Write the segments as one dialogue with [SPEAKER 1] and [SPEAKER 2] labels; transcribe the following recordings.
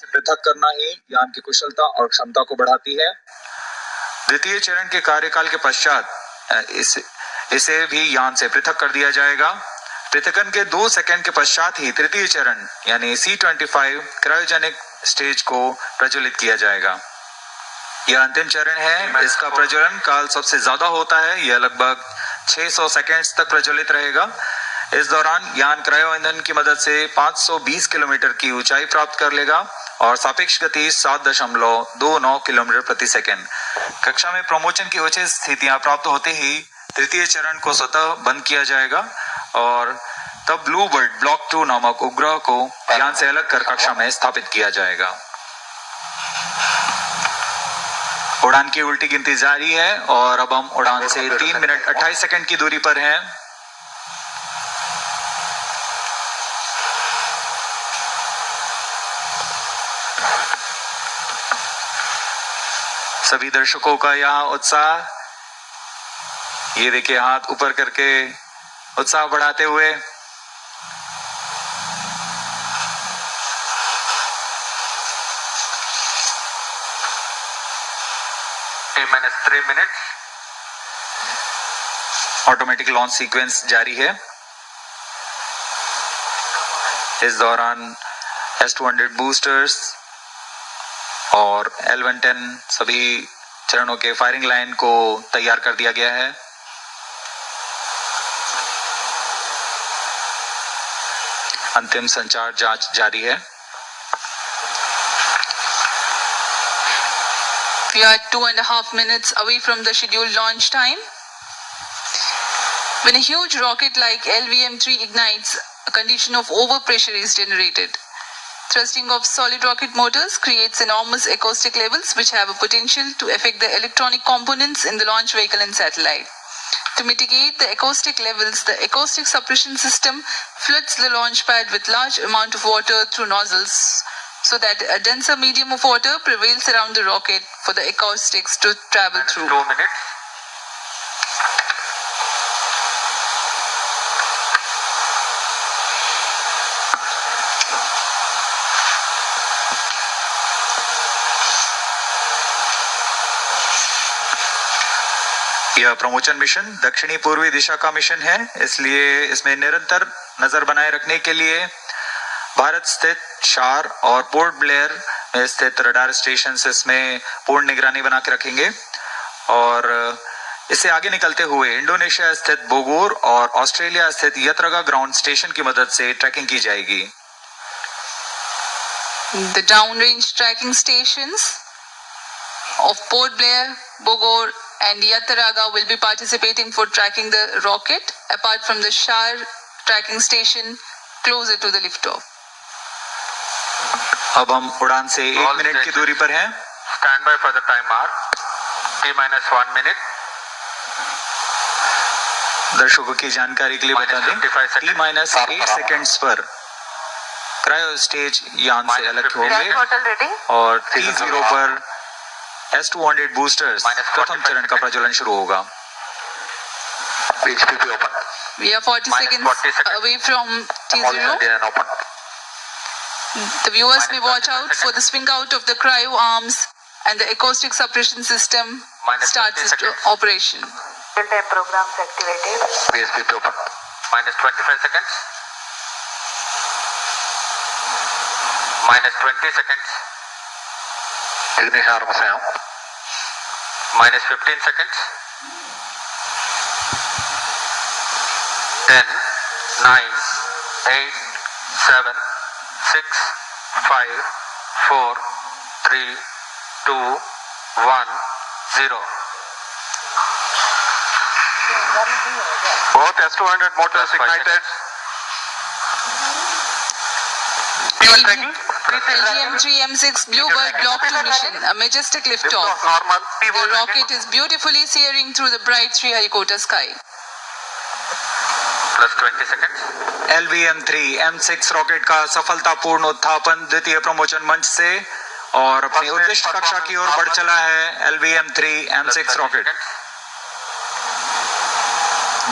[SPEAKER 1] पृथक करना ही यान की कुशलता और क्षमता को बढ़ाती है। द्वितीय चरण के कार्यकाल के पश्चात इसे भी यान से पृथक कर दिया जाएगा। पृथकन के 2 सेकंड के पश्चात ही तृतीय चरण यानी C-25 क्रायोजेनिक स्टेज को प्रज्वलित किया जाएगा। यह अंतिम चरण है। इसका प्रज्वलन काल सबसे ज्यादा होता है। यह लगभग 600 सेकेंड्स तक प्रज्वलित रहेगा। इस दौरान यान क्रायो ईंधन की मदद से 520 किलोमीटर की ऊंचाई प्राप्त कर लेगा और सापेक्ष गति 7.29 किलोमीटर प्रति सेकंड। कक्षा में प्रमोशन की उचित स्थितियां प्राप्त होते ही तृतीय चरण को स्वतः बंद किया जाएगा और तब ब्लू बर्ड ब्लॉक 2 नामक उपग्रह को यान से अलग कर कक्षा में स्थापित किया जाएगा। उड़ान की उल्टी गिनती जारी है और अब हम उड़ान से 3 मिनट 28 सेकंड की दूरी पर हैं। सभी दर्शकों का यहाँ उत्साह, ये देखिए हाथ ऊपर करके उत्साह बढ़ाते हुए। T-3 minutes। Automatic launch sequence जारी है। इस दौरान S-200 बूस्टर्स और L-110 सभी चरणों के फायरिंग लाइन को तैयार कर दिया गया है। अंतिम संचार जांच जारी है।
[SPEAKER 2] We are 2.5 minutes away from the scheduled launch time. When a huge rocket like LVM-3 ignites, a condition of overpressure is generated. Thrusting of solid rocket motors creates enormous acoustic levels which have a potential to affect the electronic components in the launch vehicle and satellite. To mitigate the acoustic levels, the acoustic suppression system floods the launch pad with large amount of water through nozzles so that a denser medium of water prevails around the rocket for the acoustics to travel through.
[SPEAKER 1] 2 minutes। यह promotion mission दक्षिणी पूर्वी दिशा का mission है, इसलिए इसमें निरंतर नजर बनाए रखने के लिए भारत स्थित शार और पोर्ट ब्लेयर में स्थित रडार स्टेशन इसमें पूर्ण निगरानी बना के रखेंगे और इससे आगे निकलते हुए इंडोनेशिया स्थित बोगोर और ऑस्ट्रेलिया स्थित यत्रगा ग्राउंड स्टेशन की मदद से ट्रैकिंग की जाएगी।
[SPEAKER 2] The downrange tracking stations of Port Blair, Bogor and Yataraga will be participating for tracking the rocket apart from the Shar tracking station closer to the liftoff.
[SPEAKER 1] अब हम उड़ान से 1 मिनट की दूरी पर हैं।
[SPEAKER 3] Stand by for the time mark. T-1 minute.
[SPEAKER 1] दर्शकों की जानकारी के लिए बता दें, T-8 सेकेंड्स पर क्रायो स्टेज यान से अलग होंगे और T0 पर S-200 बूस्टर्स प्रथम चरण का प्रज्वलन शुरू होगा।
[SPEAKER 2] We are 40 seconds away from T0. The viewers may watch out for the swing out of the cryo arms and the acoustic suppression system starts its operation.
[SPEAKER 4] Real-time programs activated.
[SPEAKER 3] VSPP open. Minus 25 seconds. Minus 20 seconds. Ignition arms down. Minus 15 seconds. 10, 9, 8, 7, 6, 5, 4, 3, 2, 1, 0. Both S-200 motors ignited.
[SPEAKER 2] LVM-3 M6 Bluebird Block 2 mission, a majestic liftoff.
[SPEAKER 3] Normal.
[SPEAKER 2] The rocket is beautifully searing through the bright Sriharikota sky.
[SPEAKER 3] Plus 20 seconds.
[SPEAKER 1] LVM-3 M6 rocket का सफलतापूर्ण उत्थापन द्वितीय promotion मंच से और अपनी उद्दिष्ट कक्षा की ओर बढ़ चला है। LVM-3 M6 रॉकेट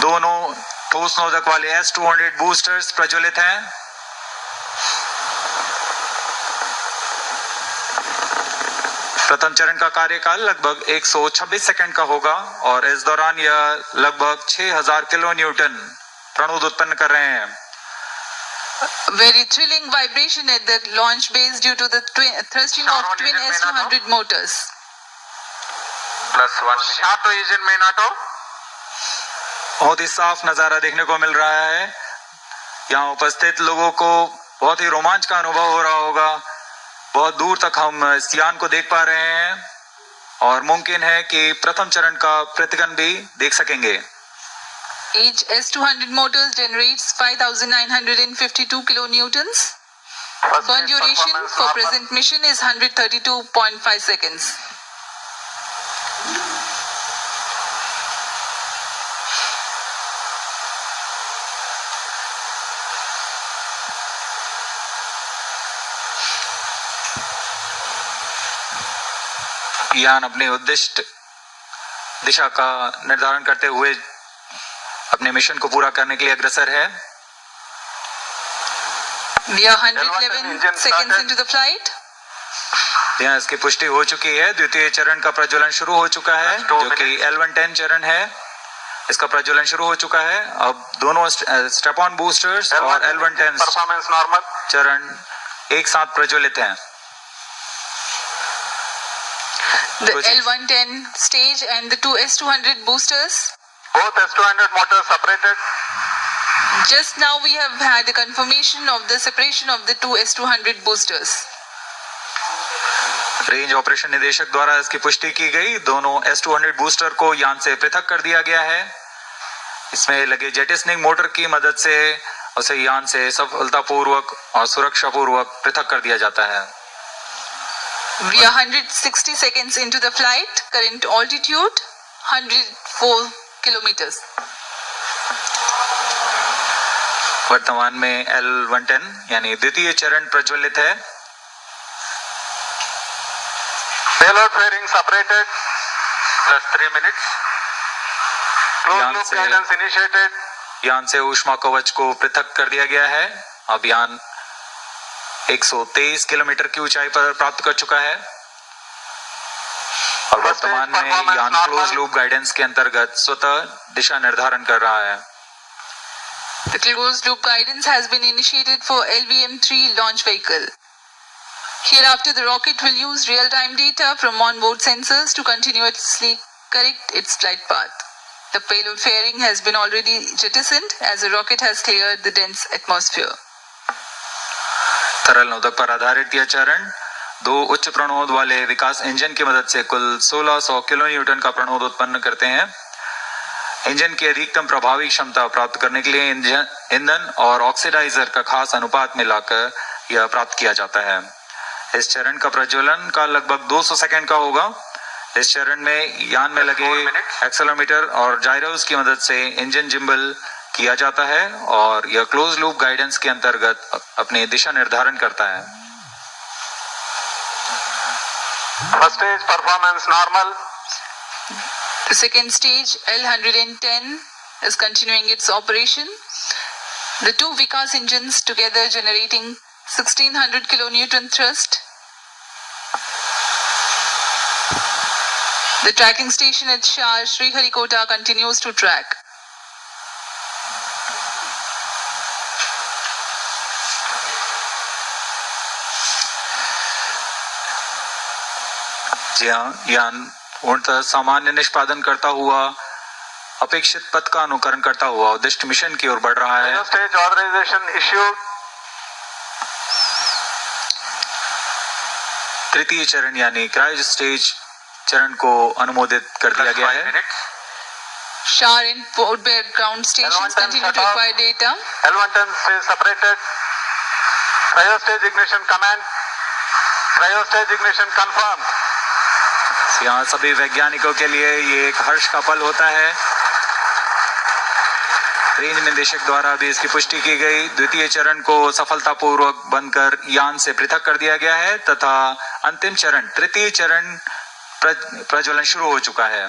[SPEAKER 1] दोनों ठोस नोजक वाले S-200 बूस्टर्स प्रज्वलित हैं। प्रथम चरण का कार्यकाल लगभग 126 सेकंड का होगा और इस दौरान यह लगभग 6000 किलो न्यूटन प्रणोद उत्पन्न कर रहे हैं।
[SPEAKER 2] Very thrilling vibration at the launch base due to the thrusting of twin S200 motors.
[SPEAKER 3] +1. Start to engine main auto.
[SPEAKER 1] बहुत ही साफ नजारा देखने को मिल रहा है। यहाँ उपस्थित लोगों को बहुत ही रोमांच का अनुभव हो रहा होगा। बहुत दूर तक हम इस यान को देख पा रहे हैं और मुमकिन है कि प्रथम चरण का प्रतिगन भी देख सकेंगे।
[SPEAKER 2] Each S200 motor generates 5,952 kilonewtons. Burn duration for present mission is 132.5 seconds.
[SPEAKER 1] यान अपने उद्दिष्ट दिशा का निर्धारण करते हुए अपने मिशन को पूरा करने के लिए अग्रसर है।
[SPEAKER 2] We are 111 seconds into the flight.
[SPEAKER 1] यहाँ इसकी पुष्टि हो चुकी है। द्वितीय चरण का प्रज्वलन शुरू हो चुका है जो कि L110 चरण है। इसका प्रज्वलन शुरू हो चुका है। अब दोनों स्टेप ऑन बूस्टर्स और L110
[SPEAKER 3] Performance normal.
[SPEAKER 1] चरण एक साथ प्रज्वलित हैं।
[SPEAKER 2] The L110 stage and the two S200 boosters.
[SPEAKER 3] Both S200 motors separated.
[SPEAKER 2] Just now we have had a confirmation of the separation of the two S200 boosters.
[SPEAKER 1] Range operation निदेशक द्वारा इसकी पुष्टि की गई। दोनों S200 बूस्टर को यान से पृथक कर दिया गया है। इसमें लगे जेटिसनिंग मोटर की मदद से उसे यान से सफलतापूर्वक और सुरक्षापूर्वक पृथक कर दिया जाता है।
[SPEAKER 2] We are 160 seconds into the flight. Current altitude 104 kilometers.
[SPEAKER 1] वर्तमान में L110 यानी द्वितीय चरण प्रज्वलित है।
[SPEAKER 3] Payload fairing separated. +3 minutes. Closed loop guidance initiated.
[SPEAKER 1] यान से ऊष्मा कवच को पृथक कर दिया गया है। अब यान 123 किलोमीटर की ऊंचाई पर प्राप्त कर चुका है और वर्तमान में यान क्लोज लूप गाइडेंस के अंतर्गत स्वतः दिशा निर्धारण कर रहा है।
[SPEAKER 2] The closed loop guidance has been initiated for LVM-3 launch vehicle. Hereafter, the rocket will use real-time data from onboard sensors to continuously correct its flight path. The payload fairing has been already jettisoned as the rocket has cleared the dense atmosphere.
[SPEAKER 1] तरल नोदक पर आधारित यह चरण दो उच्च प्रणोद वाले विकास engine की मदद से कुल 1600 किलो न्यूटन का प्रणोद उत्पन्न करते हैं। इंजन की अधिकतम प्रभावी क्षमता प्राप्त करने के लिए ईंधन और ऑक्सीडाइजर का खास अनुपात मिलाकर यह प्राप्त किया जाता है। इस चरण का प्रज्वलन का लगभग 200 सेकंड का होगा। इस चरण में यान में लगे एक्सेलेरोमीटर और जायरोस की मदद से इंजन जिम्बल किया जाता है और यह क्लोज लूप गाइडेंस के अंतर्गत अपनी दिशा निर्धारण करता है।
[SPEAKER 3] First stage performance normal.
[SPEAKER 2] The second stage L110 is continuing its operation. The two Vikas engines together generating 1600 kilonewton thrust. The tracking station at Shah Sriharikota continues to track.
[SPEAKER 1] जी हाँ, यान पूर्णतः सामान्य निष्पादन करता हुआ अपेक्षित पथ का अनुकरण करता हुआ उद्दिष्ट मिशन की ओर बढ़ रहा है।
[SPEAKER 3] Stage authorization issued.
[SPEAKER 1] तृतीय चरण यानी क्रायो स्टेज चरण को अनुमोदित कर दिया गया है।
[SPEAKER 2] Shah and Port Blair ground stations continue to acquire data.
[SPEAKER 3] L110 stage separated. Cryo stage ignition command. Cryo stage ignition confirmed.
[SPEAKER 1] यहाँ सभी वैज्ञानिकों के लिए ये एक हर्ष का पल होता है। रेंज निदेशक द्वारा भी इसकी पुष्टि की गई। द्वितीय चरण को सफलतापूर्वक बंद कर यान से पृथक कर दिया गया है तथा अंतिम चरण तृतीय चरण प्रज्वलन शुरू हो चुका है।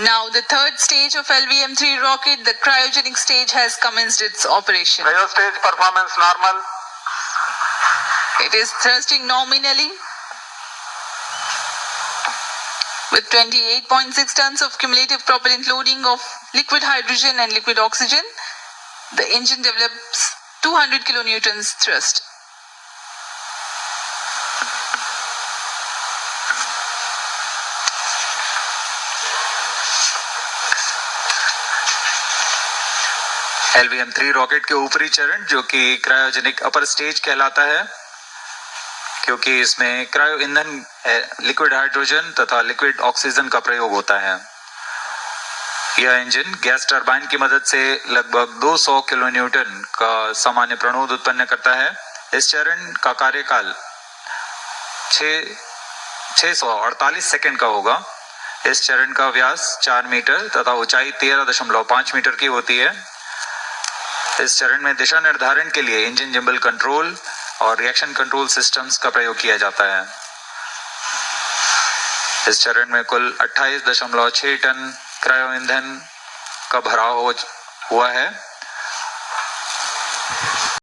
[SPEAKER 2] Now the third stage of LVM-3 rocket, the cryogenic stage, has commenced its operation.
[SPEAKER 3] Cryo stage performance normal.
[SPEAKER 2] It is thrusting nominally. with 28.6 tons of cumulative propellant loading of liquid hydrogen and liquid oxygen. The engine develops 200 kilonewtons thrust.
[SPEAKER 1] LVM-3 rocket के ऊपरी चरण जो कि cryogenic upper stage कहलाता है, क्योंकि इसमें cryo ईंधन लिक्विड हाइड्रोजन तथा लिक्विड ऑक्सीजन का प्रयोग होता है। यह इंजन गैस टरबाइन की मदद से लगभग 200 किलोन्यूटन का सामान्य प्रणोद उत्पन्न करता है। इस चरण का कार्यकाल 648 सेकंड का होगा। इस चरण का व्यास 4 मीटर तथा ऊंचाई 13.5 मीटर की होती है। इस चरण में दिशा निर्धारण के लिए इंजन जिम्बल कंट्रोल और रिएक्शन कंट्रोल सिस्टम्स का प्रयोग किया जाता है। इस चरण में कुल 28.6 टन क्रायो ईंधन का भराव हुआ है।